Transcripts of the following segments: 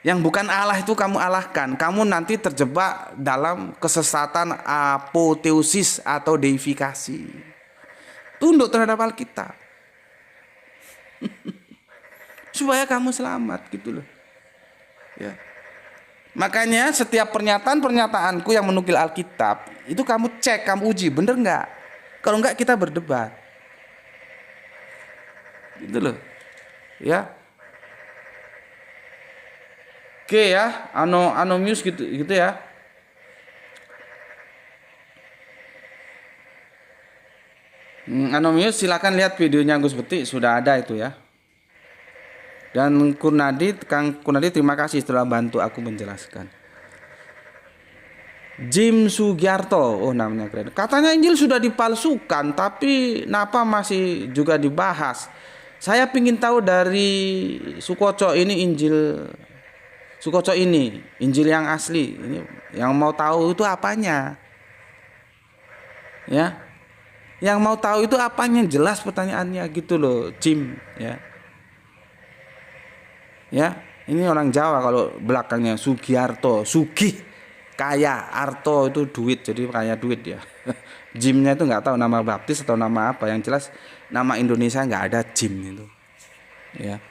Yang bukan Allah itu kamu alahkan. Kamu nanti terjebak dalam kesesatan apoteosis atau deifikasi. Tunduk terhadap Alkitab. Supaya kamu selamat gitu loh. Ya. Makanya setiap pernyataan-pernyataanku yang menukil Alkitab itu kamu cek, kamu uji, bener nggak? Kalau nggak kita berdebat. Gitu loh. Ya. Oke ya, anomius gitu ya. Anomius silakan lihat videonya Gus Beti, sudah ada itu ya. Dan Kang Kurnadi terima kasih telah bantu aku menjelaskan. Jim Sugiarto, oh namanya keren. Katanya Injil sudah dipalsukan, tapi kenapa masih juga dibahas? Saya ingin tahu dari Sukoco ini Sukoco ini Injil yang asli. Ini yang mau tahu itu apanya? Ya. Yang mau tahu itu apanya? Jelas pertanyaannya gitu loh, Jim, ya. Ya, ini orang Jawa kalau belakangnya Sugiarto, Sugih, kaya, Arto itu duit, jadi kaya duit ya. Jimnya itu nggak tahu nama baptis atau nama apa, yang jelas nama Indonesia nggak ada Jim itu. Ya.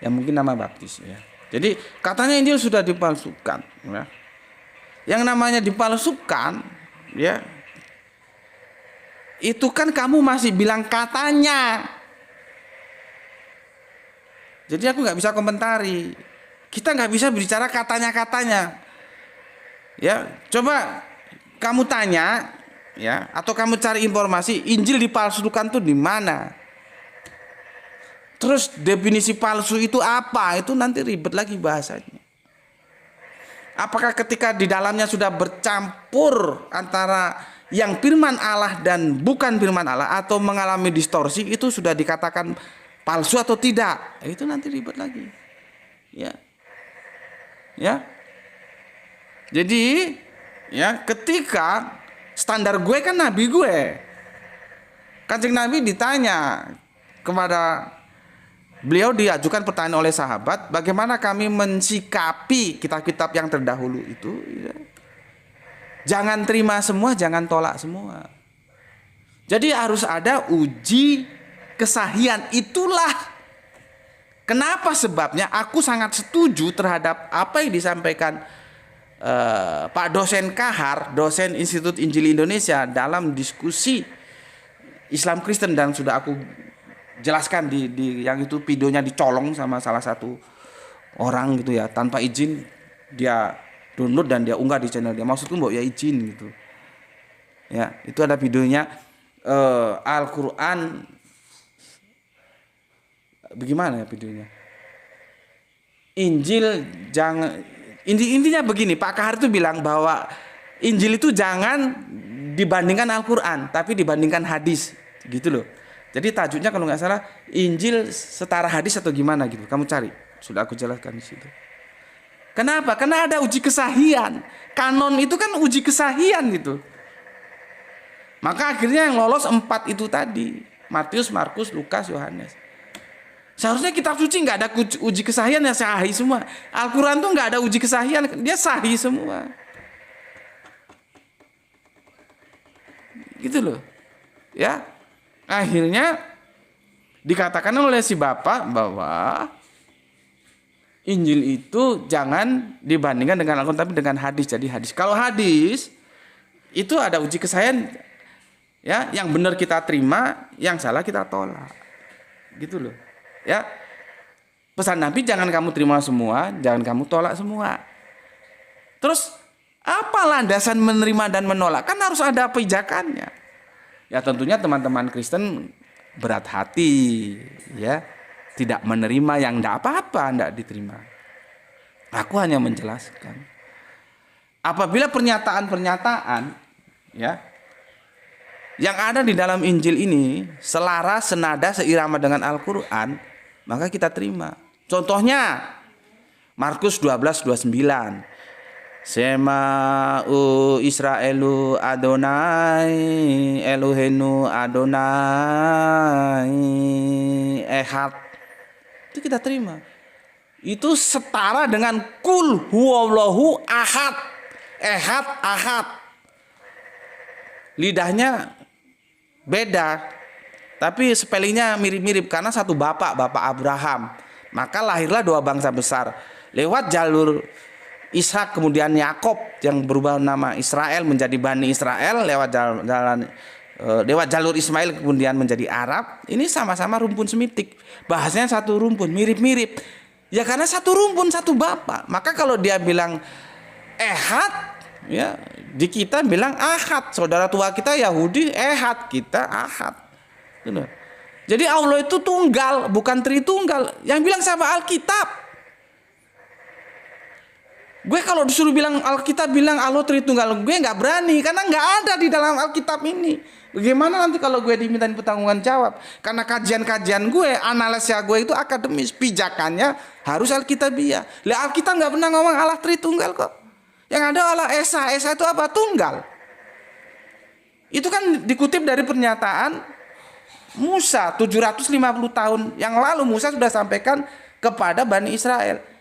Ya mungkin nama baptis ya. Jadi katanya Injil sudah dipalsukan ya. Yang namanya dipalsukan ya, itu kan kamu masih bilang katanya. Jadi aku nggak bisa komentari. Kita nggak bisa bicara katanya-katanya. Ya, coba kamu tanya ya, atau kamu cari informasi Injil dipalsukan tuh di mana? Terus definisi palsu itu apa? Itu nanti ribet lagi bahasanya. Apakah ketika di dalamnya sudah bercampur antara yang firman Allah dan bukan firman Allah atau mengalami distorsi, itu sudah dikatakan palsu atau tidak? Itu nanti ribet lagi. Ya. Ya. Jadi, ya, ketika standar gue kan nabi gue. Kanjeng Nabi ditanya kepada beliau, diajukan pertanyaan oleh sahabat, bagaimana kami mensikapi kitab-kitab yang terdahulu itu? Ya. Jangan terima semua, jangan tolak semua. Jadi harus ada uji kesahihan. Itulah kenapa sebabnya aku sangat setuju terhadap apa yang disampaikan Pak dosen Kahar, dosen Institut Injil Indonesia dalam diskusi Islam Kristen, dan sudah aku jelaskan di yang itu videonya dicolong sama salah satu orang gitu ya, tanpa izin dia download dan dia unggah di channel dia. Maksudku mbok ya izin gitu. Ya, itu ada videonya Al-Qur'an bagaimana ya videonya? Injil jangan, intinya begini, Pak Kahar itu bilang bahwa Injil itu jangan dibandingkan Al-Qur'an, tapi dibandingkan hadis gitu loh. Jadi tajuknya kalau nggak salah Injil setara hadis atau gimana gitu. Kamu cari, sudah aku jelaskan di situ. Kenapa? Karena ada uji kesahihan. Kanon itu kan uji kesahihan gitu. Maka akhirnya yang lolos 4 itu tadi, Matius, Markus, Lukas, Yohanes. Seharusnya kitab suci nggak ada uji kesahihan, yang sahih semua. Al-Quran tuh nggak ada uji kesahihan, dia sahih semua. Gitu loh. Ya. Akhirnya dikatakan oleh si bapak bahwa Injil itu jangan dibandingkan dengan Al-Quran, tapi dengan hadis. Jadi hadis. Kalau hadis itu ada uji kesahihan, ya, yang benar kita terima, yang salah kita tolak. Gitu loh. Ya. Pesan Nabi jangan kamu terima semua, jangan kamu tolak semua. Terus apa landasan menerima dan menolak? Kan harus ada pijakannya. Ya tentunya teman-teman Kristen berat hati, ya, tidak menerima yang tidak apa-apa, tidak diterima. Aku hanya menjelaskan. Apabila pernyataan-pernyataan, ya, yang ada di dalam Injil ini selaras, senada, seirama dengan Al-Quran, maka kita terima. Contohnya Markus 12:29. Sema'u Israelu Adonai Elohenu Adonai Ehad. Itu kita terima. itu setara dengan kul huwallahu ahad. Ehad, ahad. Lidahnya beda, tapi spellingnya mirip-mirip karena satu bapak Abraham. Maka lahirlah dua bangsa besar lewat jalur Ishak kemudian Yakob yang berubah nama Israel menjadi Bani Israel, lewat jalur Ismail kemudian menjadi Arab. Ini sama-sama rumpun semitik, bahasanya satu rumpun, mirip-mirip. Ya karena satu rumpun, satu bapak. Maka kalau dia bilang ehad, ya di kita bilang ahad. Saudara tua kita Yahudi ehad, kita ahad. Jadi Allah itu tunggal, bukan tritunggal. Yang bilang sama Alkitab. Gue kalau disuruh bilang Alkitab bilang Allah Tritunggal, gue nggak berani karena nggak ada di dalam Alkitab ini. Bagaimana nanti kalau gue dimintain pertanggungjawaban jawab? Karena kajian-kajian gue, analisa gue itu akademis, pijakannya harus Alkitabiah. Lah Alkitab nggak pernah ngomong Allah Tritunggal kok. Yang ada Allah Esa. Esa itu apa? Tunggal. Itu kan dikutip dari pernyataan Musa 750 tahun yang lalu. Musa sudah sampaikan kepada Bani Israel.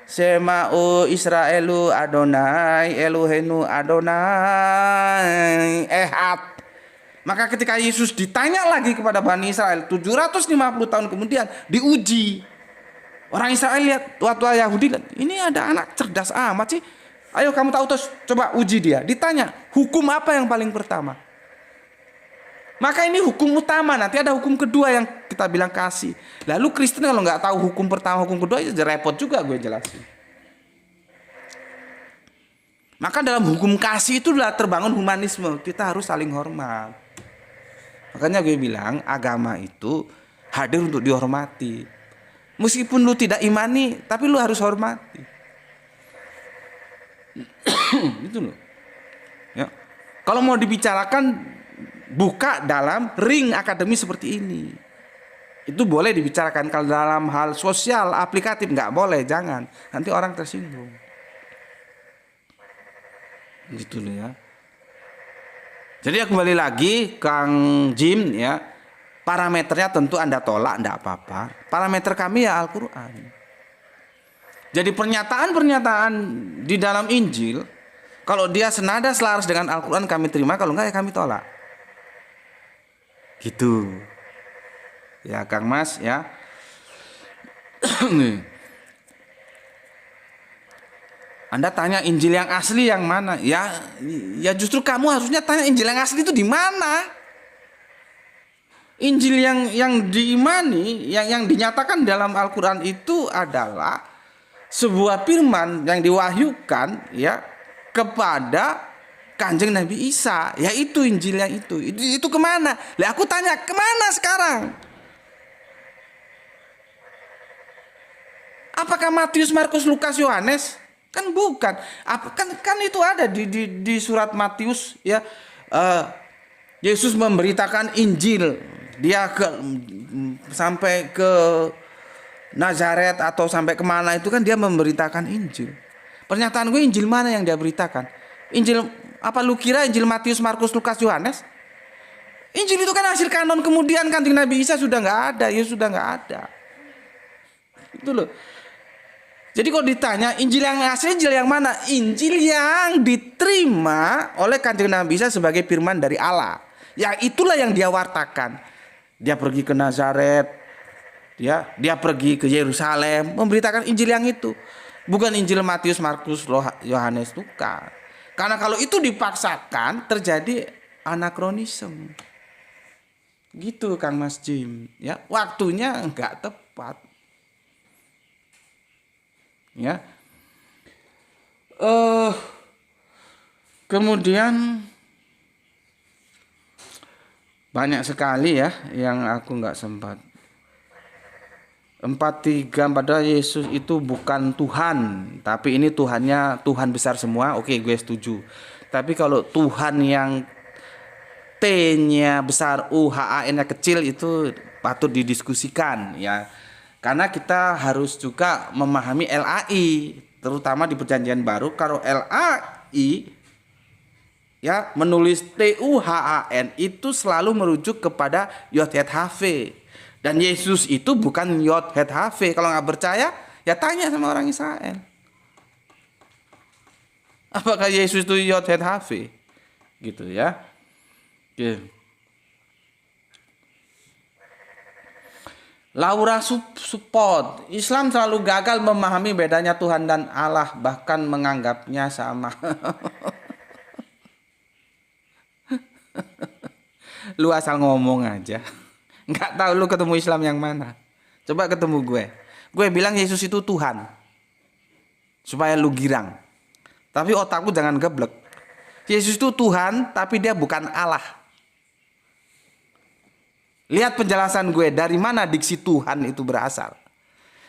Sema'u Israelu Adonai Elohenu Adonai Ehad. Maka ketika Yesus ditanya lagi kepada Bani Israel 750 tahun kemudian diuji. Orang Israel lihat, waktu Yahudi lihat, ini ada anak cerdas amat sih. Ayo kamu tahu terus, coba uji dia. Ditanya, hukum apa yang paling pertama? Maka ini hukum utama, nanti ada hukum kedua yang kita bilang kasih. Lalu Kristen kalau nggak tahu hukum pertama, hukum kedua, ya repot juga gue jelasin. Maka dalam hukum kasih itulah terbangun humanisme. Kita harus saling hormat. Makanya gue bilang agama itu hadir untuk dihormati. Meskipun lu tidak imani, tapi lu harus hormati. Itu loh. Ya. Kalau mau dibicarakan buka dalam ring akademi seperti ini. Itu boleh dibicarakan. Kalau dalam hal sosial, aplikatif nggak boleh, jangan. Nanti orang tersinggung. Gitu loh ya. Jadi ya kembali lagi Kang Jim ya. Parameternya tentu Anda tolak, enggak apa-apa. Parameter kami ya Al-Quran. Jadi pernyataan-pernyataan di dalam Injil, kalau dia senada selaras dengan Al-Quran kami terima, kalau enggak ya kami tolak. Gitu. Ya Kang Mas ya. Anda tanya Injil yang asli yang mana? Ya justru kamu harusnya tanya Injil yang asli itu di mana? Injil yang diimani, yang dinyatakan dalam Al-Quran itu adalah sebuah firman yang diwahyukan ya kepada Kanjeng Nabi Isa, yaitu Injil yang itu kemana? Lah aku tanya kemana sekarang? Apakah Matius, Markus, Lukas, Yohanes? Kan bukan. Kan itu ada di surat Matius ya. Yesus memberitakan Injil. Dia sampai ke Nazaret atau sampai kemana itu kan dia memberitakan Injil. Pernyataan gue Injil mana yang dia beritakan? Injil apa lu kira Injil Matius, Markus, Lukas, Yohanes? Injil itu kan hasil kanon kemudian Kanjeng Nabi Isa sudah nggak ada, Yesus sudah nggak ada. Itu loh. Jadi kalau ditanya Injil yang asli Injil yang mana? Injil yang diterima oleh Kanjeng Nabi Isa sebagai firman dari Allah. Ya itulah yang dia wartakan. Dia pergi ke Nazaret, dia pergi ke Yerusalem memberitakan Injil yang itu. Bukan Injil Matius, Markus, Yohanes, bukan. Karena kalau itu dipaksakan terjadi anakronisme. Gitu Kang Mas Jim, ya. Waktunya enggak tepat. Ya. Kemudian banyak sekali ya yang aku enggak sempat. 4:3 padahal Yesus itu bukan Tuhan, tapi ini Tuhannya Tuhan besar semua. Oke, gue setuju. Tapi kalau Tuhan yang T-nya besar, U-H-A-N-nya kecil itu patut didiskusikan ya. Karena kita harus juga memahami LAI, terutama di Perjanjian Baru. Kalau LAI ya menulis T-U-H-A-N itu selalu merujuk kepada Yod Het HV. Dan Yesus itu bukan Yod Het HV. Kalau nggak percaya, Ya tanya sama orang Israel. Apakah Yesus itu Yod Het HV? Gitu ya. Oke. Laura support. Islam selalu gagal memahami bedanya Tuhan dan Allah, bahkan menganggapnya sama. Lu asal ngomong aja. Nggak tahu lu ketemu Islam yang mana. Coba ketemu gue. Gue bilang Yesus itu Tuhan. Supaya lu girang. Tapi otakku jangan geblek. Yesus itu Tuhan, tapi dia bukan Allah. Lihat penjelasan gue dari mana diksi Tuhan itu berasal.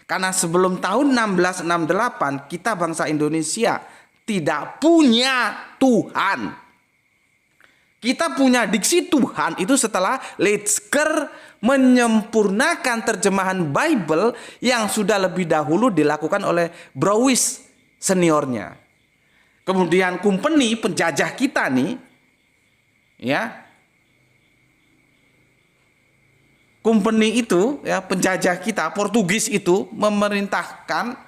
Karena sebelum tahun 1668 kita bangsa Indonesia tidak punya Tuhan. Kita punya diksi Tuhan itu setelah Letzker menyempurnakan terjemahan Bible yang sudah lebih dahulu dilakukan oleh Brouwys seniornya. Kemudian company penjajah kita nih, ya, company itu, ya, penjajah kita Portugis itu memerintahkan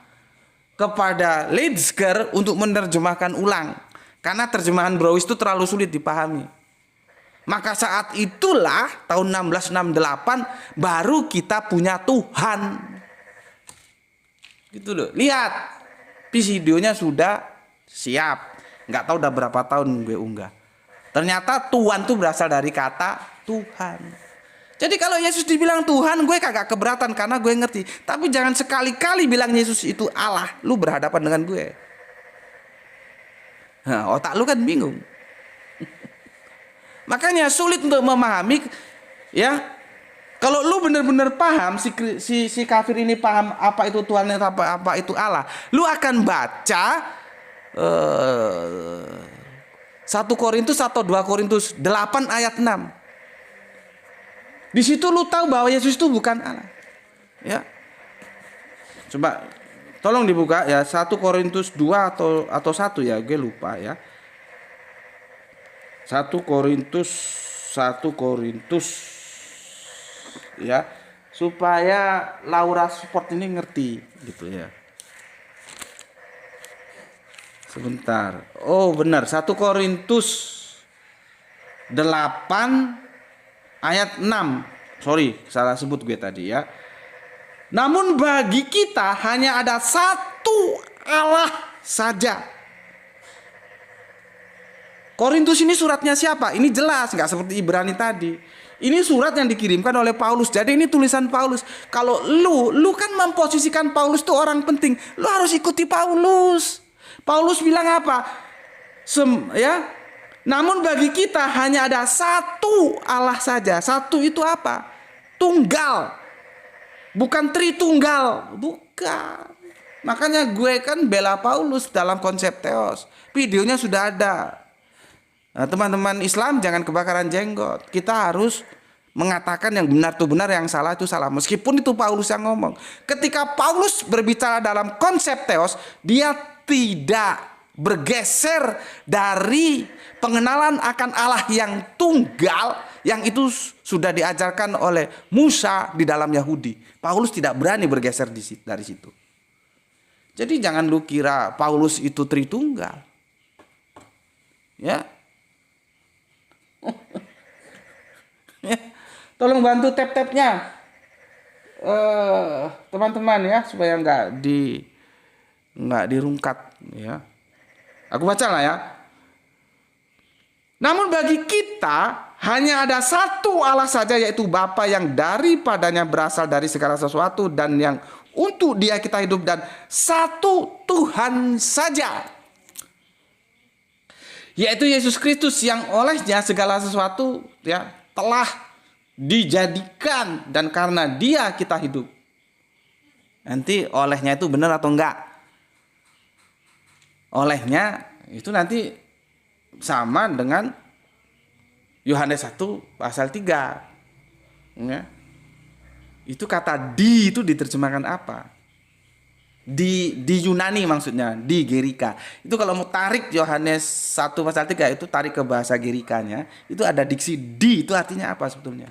kepada Letzker untuk menerjemahkan ulang karena terjemahan Brouwys itu terlalu sulit dipahami. Maka saat itulah tahun 1668 baru kita punya Tuhan. Gitu loh. Lihat, videonya sudah siap. Nggak tahu udah berapa tahun gue unggah. Ternyata Tuhan tuh berasal dari kata Tuhan. Jadi kalau Yesus dibilang Tuhan, gue kagak keberatan karena gue ngerti. Tapi jangan sekali-kali bilang Yesus itu Allah. Lu berhadapan dengan gue. Nah, otak lu kan bingung. Makanya sulit untuk memahami, ya. Kalau lu benar-benar paham, si kafir ini paham apa itu Tuhan dan apa itu Allah, lu akan baca 1 Korintus atau 2 Korintus 8 ayat 6. Di situ lu tahu bahwa Yesus itu bukan Allah. Ya. Coba tolong dibuka ya, 1 Korintus 2 atau 1 ya, gue lupa ya. 1 Korintus ya, supaya Laura support ini ngerti gitu ya. Sebentar. Oh, benar, 1 Korintus 8 ayat 6. Sorry, salah sebut gue tadi ya. Namun bagi kita hanya ada satu Allah saja. Korintus ini suratnya siapa? Ini jelas, nggak seperti Ibrani tadi. Ini surat yang dikirimkan oleh Paulus. Jadi ini tulisan Paulus. Kalau lu kan memposisikan Paulus itu orang penting. Lu harus ikuti Paulus. Paulus bilang apa? Ya. Namun bagi kita hanya ada satu Allah saja. Satu itu apa? Tunggal. Bukan tritunggal. Bukan. Makanya gue kan bela Paulus dalam konsep teos. Videonya sudah ada. Nah, teman-teman Islam jangan kebakaran jenggot. Kita harus mengatakan yang benar itu benar, yang salah itu salah. Meskipun itu Paulus yang ngomong. Ketika Paulus berbicara dalam konsep teos, dia tidak bergeser dari pengenalan akan Allah yang tunggal, yang itu sudah diajarkan oleh Musa di dalam Yahudi. Paulus tidak berani bergeser dari situ. Jadi jangan lu kira Paulus itu tritunggal. Ya. Tolong bantu tap-tapnya, teman-teman ya, supaya nggak dirungkat ya. Aku baca lah ya. Namun bagi kita hanya ada satu Allah saja, yaitu Bapa yang daripadanya berasal dari segala sesuatu dan yang untuk Dia kita hidup, dan satu Tuhan saja, yaitu Yesus Kristus, yang olehnya segala sesuatu ya telah dijadikan dan karena Dia kita hidup. Nanti olehnya itu benar atau enggak? Olehnya itu nanti sama dengan Yohanes 1 pasal 3. Ya. Itu kata di itu diterjemahkan apa? Di Yunani maksudnya, di Gerika. Itu kalau mau tarik Yohanes 1 pasal 3 itu tarik ke bahasa Gerikanya, itu ada diksi di, itu artinya apa sebetulnya?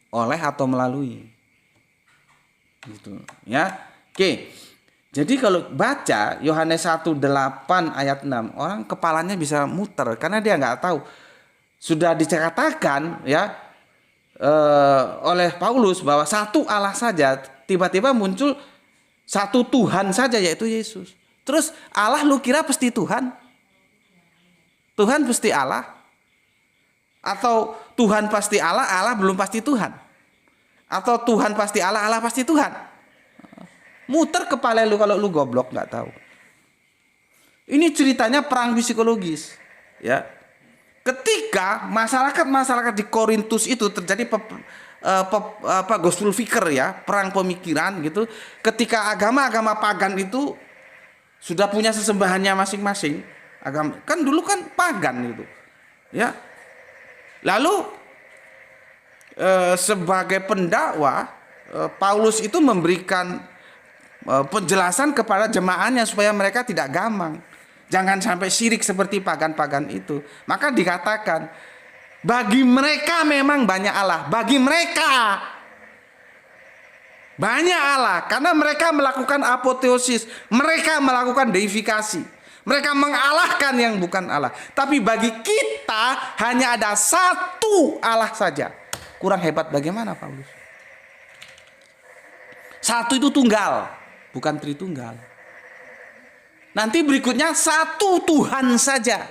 Oleh atau melalui. Gitu, ya. Oke. Jadi kalau baca Yohanes 1:8 ayat 6, orang kepalanya bisa muter karena dia nggak tahu. Sudah dikatakan ya oleh Paulus bahwa satu Allah saja, tiba-tiba muncul satu Tuhan saja yaitu Yesus. Terus Allah lu kira pasti Tuhan? Tuhan pasti Allah? Atau Tuhan pasti Allah, Allah belum pasti Tuhan? Atau Tuhan pasti Allah, Allah pasti Tuhan? Muter kepala lu kalau lu goblok nggak tahu. Ini ceritanya perang psikologis, ya. Ketika masyarakat di Korintus itu terjadi gospel fikir ya, perang pemikiran gitu. Ketika agama-agama pagan itu sudah punya sesembahannya masing-masing, agama kan dulu kan pagan gitu, ya. Lalu sebagai pendakwa Paulus itu memberikan penjelasan kepada jemaahnya supaya mereka tidak gamang. Jangan sampai syirik seperti pagan-pagan itu. Maka dikatakan, bagi mereka memang banyak Allah. Bagi mereka banyak Allah. Karena mereka melakukan apoteosis. Mereka melakukan deifikasi. Mereka mengalahkan yang bukan Allah. Tapi bagi kita hanya ada satu Allah saja. Kurang hebat bagaimana Paulus? Satu itu tunggal, bukan tritunggal. Nanti berikutnya satu Tuhan saja.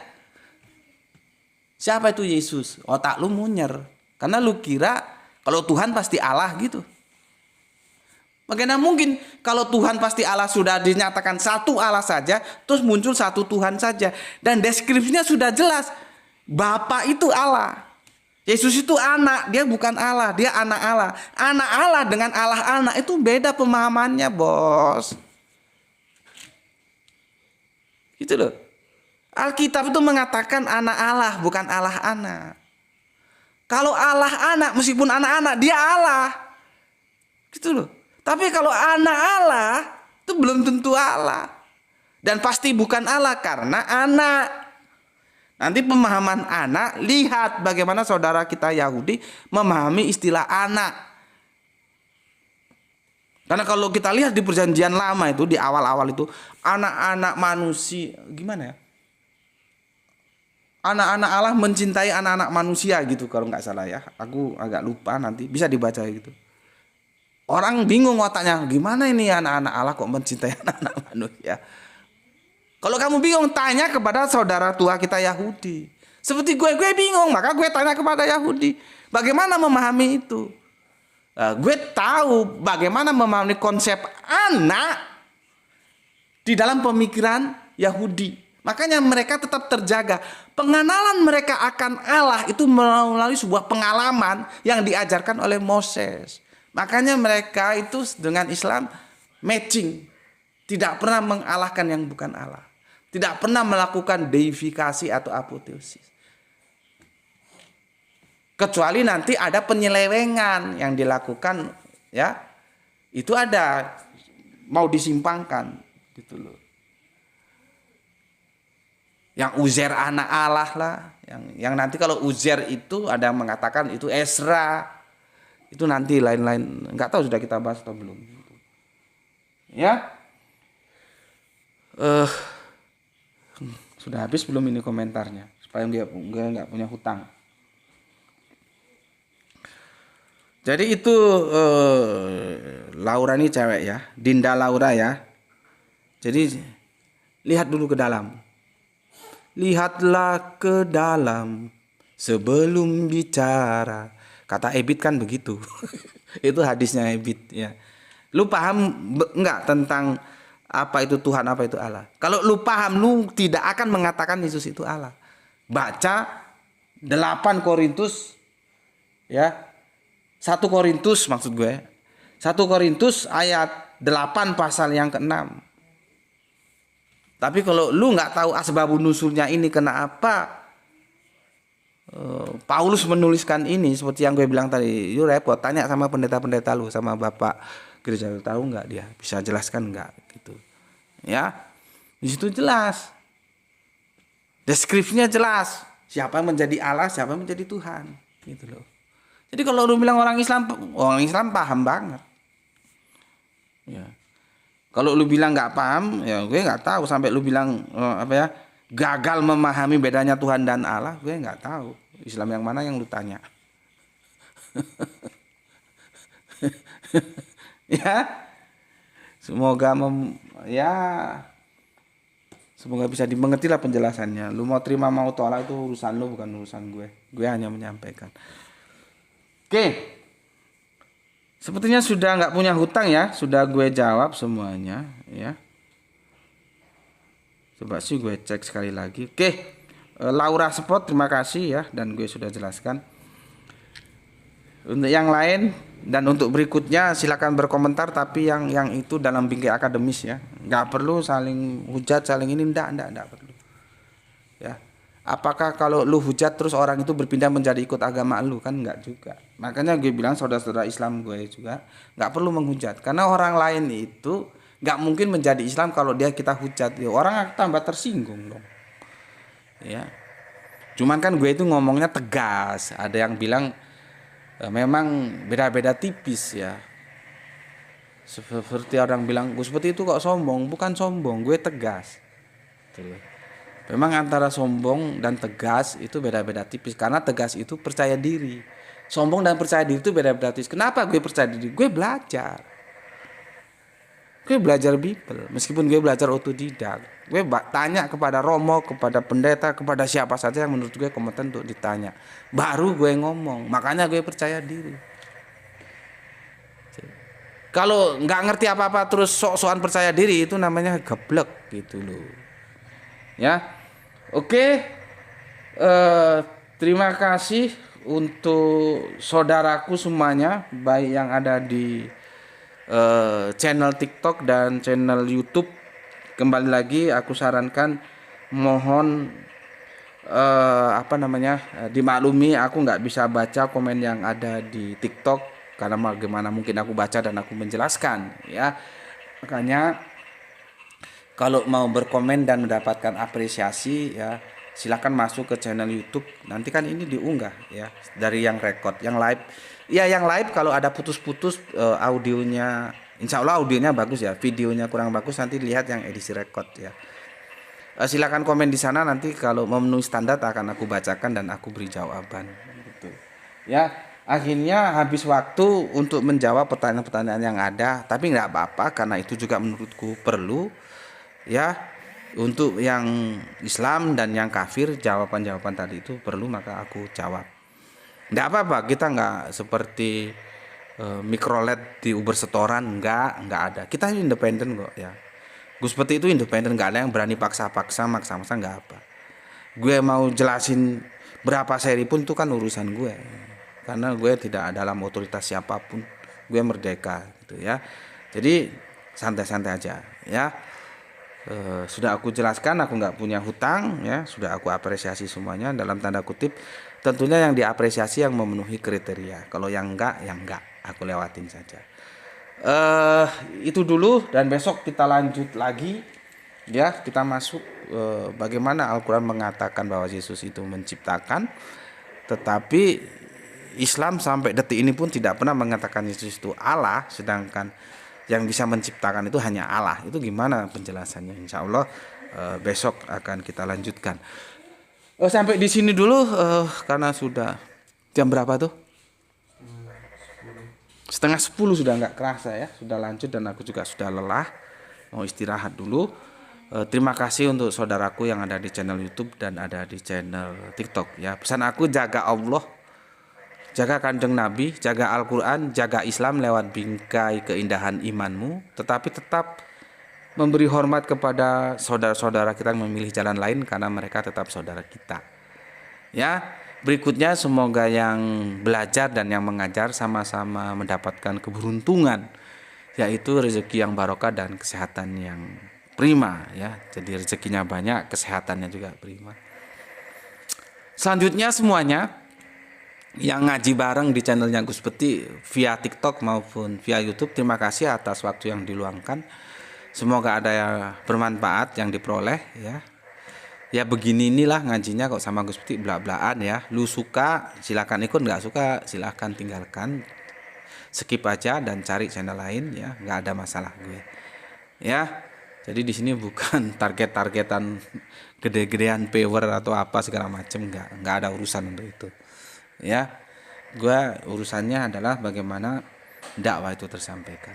Siapa itu Yesus? Otak lu munyer. Karena lu kira kalau Tuhan pasti Allah gitu. Bagaimana mungkin kalau Tuhan pasti Allah sudah dinyatakan satu Allah saja, terus muncul satu Tuhan saja. Dan deskripsinya sudah jelas. Bapa itu Allah. Yesus itu anak, dia bukan Allah, dia anak Allah. Anak Allah dengan Allah anak itu beda pemahamannya, bos. Gitu loh. Alkitab itu mengatakan anak Allah, bukan Allah anak. Kalau Allah anak, meskipun anak-anak, dia Allah. Gitu loh. Tapi kalau anak Allah, itu belum tentu Allah. Dan pasti bukan Allah karena anak. Nanti pemahaman anak, lihat bagaimana saudara kita Yahudi memahami istilah anak. Karena kalau kita lihat di perjanjian lama itu, di awal-awal itu, anak-anak manusia, gimana ya? Anak-anak Allah mencintai anak-anak manusia gitu kalau nggak salah ya. Aku agak lupa, nanti bisa dibaca gitu. Orang bingung otaknya, gimana ini anak-anak Allah kok mencintai anak-anak manusia? Kalau kamu bingung, tanya kepada saudara tua kita Yahudi. Seperti gue bingung, maka gue tanya kepada Yahudi. Bagaimana memahami itu? Gue tahu bagaimana memahami konsep anak di dalam pemikiran Yahudi. Makanya mereka tetap terjaga. Pengenalan mereka akan Allah itu melalui sebuah pengalaman yang diajarkan oleh Moses. Makanya mereka itu dengan Islam matching. Tidak pernah mengalahkan yang bukan Allah. Tidak pernah melakukan deifikasi atau apoteosis. Kecuali nanti ada penyelewengan yang dilakukan, ya. Itu ada mau disimpangkan gitu loh. Yang Uzair anak Allah lah, yang nanti kalau Uzair itu ada yang mengatakan itu Ezra. Itu nanti lain-lain, enggak tahu sudah kita bahas atau belum. Ya. Sudah habis belum ini komentarnya supaya dia enggak punya hutang. Jadi itu Laura ini cewek ya, Dinda Laura ya. Jadi lihat dulu ke dalam. Lihatlah ke dalam sebelum bicara. Kata Ebit kan begitu. Itu hadisnya Ebit ya. Lu paham enggak tentang apa itu Tuhan, apa itu Allah? Kalau lu paham, lu tidak akan mengatakan Yesus itu Allah. Baca 8 Korintus ya. 1 Korintus maksud gue. 1 Korintus ayat 8 pasal yang ke-6. Tapi kalau lu nggak tahu asbabun nusulnya ini kenapa Paulus menuliskan ini seperti yang gue bilang tadi, lu repot tanya sama pendeta-pendeta lu, sama bapak gereja lu, tahu nggak dia bisa jelaskan nggak gitu. Ya, di situ jelas. Deskripsinya jelas. Siapa yang menjadi Allah, siapa yang menjadi Tuhan, gitu loh. Jadi kalau lu bilang orang Islam paham banget. Ya. Kalau lu bilang nggak paham, ya gue nggak tahu. Sampai lu bilang gagal memahami bedanya Tuhan dan Allah, gue nggak tahu. Islam yang mana yang lu tanya? Ya, semoga ya semoga bisa dimengerti lah penjelasannya. Lu mau terima mau tolak itu urusan lu, bukan urusan gue. Gue hanya menyampaikan. Oke. Sepertinya sudah nggak punya hutang ya, sudah gue jawab semuanya ya. Coba sih gue cek sekali lagi. Oke, Laura Spot terima kasih ya, dan gue sudah jelaskan. Untuk yang lain dan untuk berikutnya silakan berkomentar, tapi yang itu dalam bingkai akademis ya, nggak perlu saling hujat, saling ini, ndak perlu. Ya, apakah kalau lu hujat terus orang itu berpindah menjadi ikut agama lu? Kan nggak juga. Makanya gue bilang saudara-saudara Islam gue juga nggak perlu menghujat, karena orang lain itu nggak mungkin menjadi Islam kalau dia kita hujat. Ya, orang akan tambah tersinggung dong. Ya, cuman kan gue itu ngomongnya tegas. Ada yang bilang memang beda-beda tipis ya. Seperti orang bilang, gue seperti itu kok sombong. Bukan sombong, gue tegas. Memang antara sombong dan tegas itu beda-beda tipis. Karena tegas itu percaya diri. Sombong dan percaya diri itu beda-beda tipis. Kenapa gue percaya diri? Gue belajar. Gue belajar Bible. Meskipun gue belajar otodidak. Gue tanya kepada romo, kepada pendeta, kepada siapa saja yang menurut gue kompeten untuk ditanya. Baru gue ngomong. Makanya gue percaya diri. Kalau nggak ngerti apa-apa terus sok-sokan percaya diri, itu namanya geblek gitu loh. Ya, oke. Terima kasih untuk saudaraku semuanya, baik yang ada di channel TikTok dan channel YouTube. Kembali lagi aku sarankan, mohon dimaklumi aku nggak bisa baca komen yang ada di TikTok, karena bagaimana mungkin aku baca dan aku menjelaskan ya. Makanya kalau mau berkomen dan mendapatkan apresiasi ya, silakan masuk ke channel YouTube. Nanti kan ini diunggah ya, dari yang record, yang live. Ya, yang live kalau ada putus-putus audionya, insya Allah audionya bagus ya, videonya kurang bagus nanti lihat yang edisi record ya. Silakan komen di sana, nanti kalau memenuhi standar akan aku bacakan dan aku beri jawaban gitu. Ya, akhirnya habis waktu untuk menjawab pertanyaan-pertanyaan yang ada, tapi nggak apa-apa karena itu juga menurutku perlu ya. Untuk yang Islam dan yang kafir, jawaban-jawaban tadi itu perlu, maka aku jawab. Nggak apa-apa, kita nggak seperti mikrolet di Uber setoran, nggak ada. Kita independen kok ya. Gue seperti itu independen, nggak ada yang berani paksa-paksa, maksa-maksa, nggak apa. Gue mau jelasin berapa seri pun itu kan urusan gue, karena gue tidak dalam otoritas siapapun, gue merdeka gitu ya. Jadi santai-santai aja ya. Sudah aku jelaskan, aku nggak punya hutang ya, sudah aku apresiasi semuanya dalam tanda kutip. Tentunya yang diapresiasi yang memenuhi kriteria. Kalau yang enggak, aku lewatin saja. Itu dulu, dan besok kita lanjut lagi ya. Kita masuk bagaimana Al-Quran mengatakan bahwa Yesus itu menciptakan, tetapi Islam sampai detik ini pun tidak pernah mengatakan Yesus itu Allah, sedangkan yang bisa menciptakan itu hanya Allah. Itu gimana penjelasannya? Insya Allah besok akan kita lanjutkan. Sampai di sini dulu karena sudah jam berapa tuh? 9:30 sudah, nggak kerasa ya, sudah lanjut dan aku juga sudah lelah, mau istirahat dulu. Terima kasih untuk saudaraku yang ada di channel YouTube dan ada di channel TikTok ya. Pesan aku, jaga Allah, jaga Kanjeng Nabi, jaga Al-Quran, jaga Islam lewat bingkai keindahan imanmu, tetapi tetap memberi hormat kepada saudara-saudara kita yang memilih jalan lain, karena mereka tetap saudara kita. Ya, berikutnya semoga yang belajar dan yang mengajar sama-sama mendapatkan keberuntungan, yaitu rezeki yang barokah dan kesehatan yang prima ya. Jadi rezekinya banyak, kesehatannya juga prima. Selanjutnya semuanya yang ngaji bareng di channelnya Gus Peti via TikTok maupun via YouTube, terima kasih atas waktu yang diluangkan. Semoga ada yang bermanfaat yang diperoleh ya. Ya begini inilah ngajinya kok sama Gus Peti, belak-belakan ya. Lu suka silakan ikut, nggak suka silakan tinggalkan. skip aja dan cari channel lain ya, nggak ada masalah gue. Ya. Jadi di sini bukan targetan gede-gedean power atau apa segala macem, nggak ada urusan untuk itu. Ya. Gua urusannya adalah bagaimana dakwah itu tersampaikan.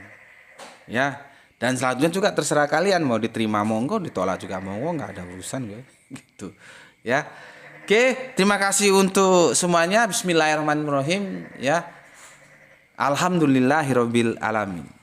Ya. Dan selanjutnya juga terserah kalian mau diterima monggo, ditolak juga monggo, nggak ada urusan gue. Gitu. Ya. Oke, terima kasih untuk semuanya. Bismillahirrahmanirrahim ya. Alhamdulillahirabbil alamin.